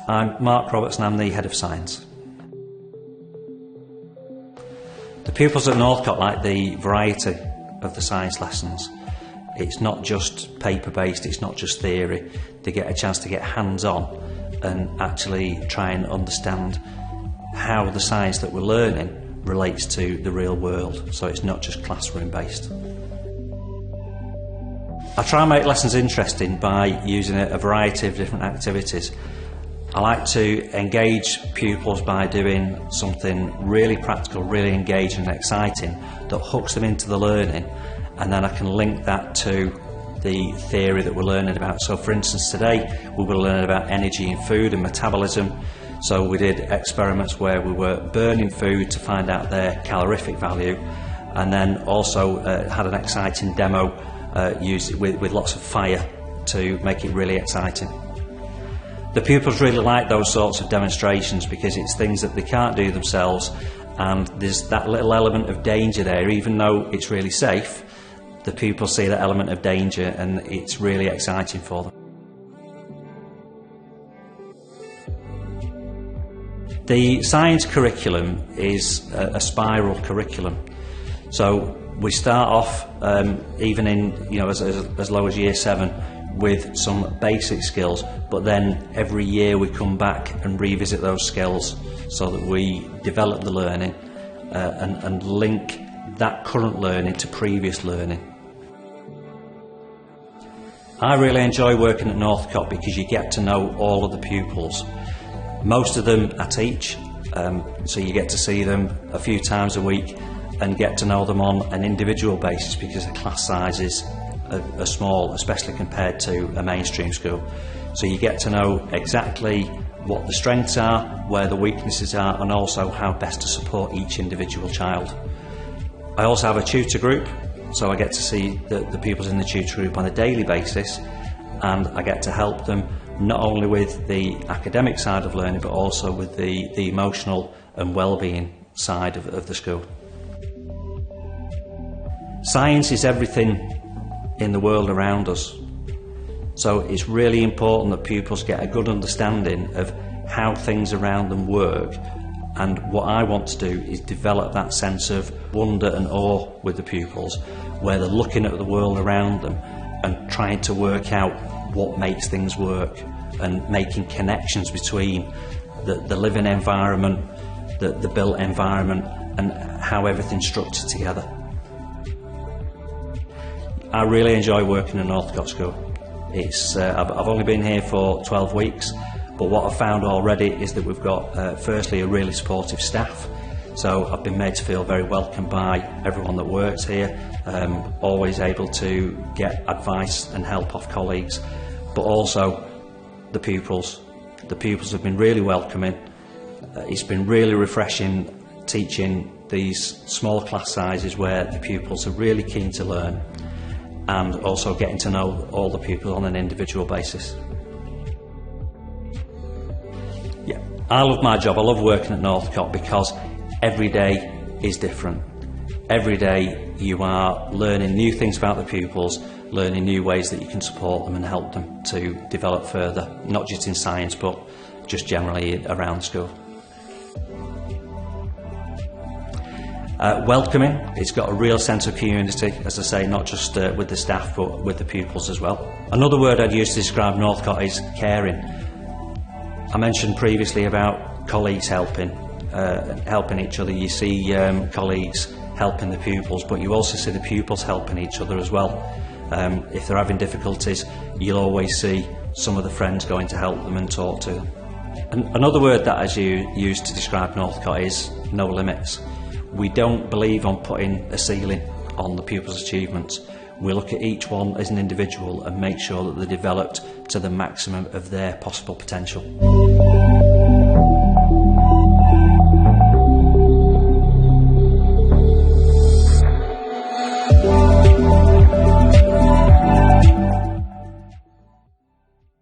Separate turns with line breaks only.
I'm Mark Roberts and I'm the Head of Science. The pupils at Northcote like the variety of the science lessons. It's not just paper-based, it's not just theory. They get a chance to get hands-on and actually try and understand how the science that we're learning relates to the real world, so it's not just classroom-based. I try and make lessons interesting by using a variety of different activities. I like to engage pupils by doing something really practical, really engaging and exciting that hooks them into the learning, and then I can link that to the theory that we're learning about. So for instance, today we were learning about energy in food and metabolism. So we did experiments where we were burning food to find out their calorific value, and then also had an exciting demo used with lots of fire to make it really exciting. The pupils really like those sorts of demonstrations because it's things that they can't do themselves, and there's that little element of danger there. Even though it's really safe, the pupils see that element of danger and it's really exciting for them. The science curriculum is a spiral curriculum. So we start off even in as low as year 7 with some basic skills, but then every year we come back and revisit those skills so that we develop the learning and link that current learning to previous learning. I really enjoy working at Northcote because you get to know all of the pupils. Most of them I teach, so you get to see them a few times a week and get to know them on an individual basis because the class sizes are small, especially compared to a mainstream school. So you get to know exactly what the strengths are, where the weaknesses are, and also how best to support each individual child. I also have a tutor group, so I get to see the pupils in the tutor group on a daily basis, and I get to help them not only with the academic side of learning but also with the emotional and well-being side of the school. Science is everything in the world around us, so it's really important that pupils get a good understanding of how things around them work, and what I want to do is develop that sense of wonder and awe with the pupils, where they're looking at the world around them and trying to work out what makes things work and making connections between the living environment, the built environment, and how everything's structured together. I really enjoy working at Northcote School. I've only been here for 12 weeks, but what I've found already is that we've got firstly a really supportive staff. So I've been made to feel very welcome by everyone that works here, always able to get advice and help off colleagues, but also the pupils. The pupils have been really welcoming. It's been really refreshing teaching these small class sizes where the pupils are really keen to learn, and also getting to know all the pupils on an individual basis. Yeah, I love my job. I love working at Northcote because every day is different. Every day you are learning new things about the pupils, learning new ways that you can support them and help them to develop further, not just in science but just generally around school. Welcoming, it's got a real sense of community, as I say, not just with the staff but with the pupils as well. Another word I'd use to describe Northcote is caring. I mentioned previously about colleagues helping each other. You see colleagues helping the pupils, but you also see the pupils helping each other as well. If they're having difficulties, you'll always see some of the friends going to help them and talk to them. And another word that is used to describe Northcote is no limits. We don't believe on putting a ceiling on the pupils' achievements. We look at each one as an individual and make sure that they're developed to the maximum of their possible potential.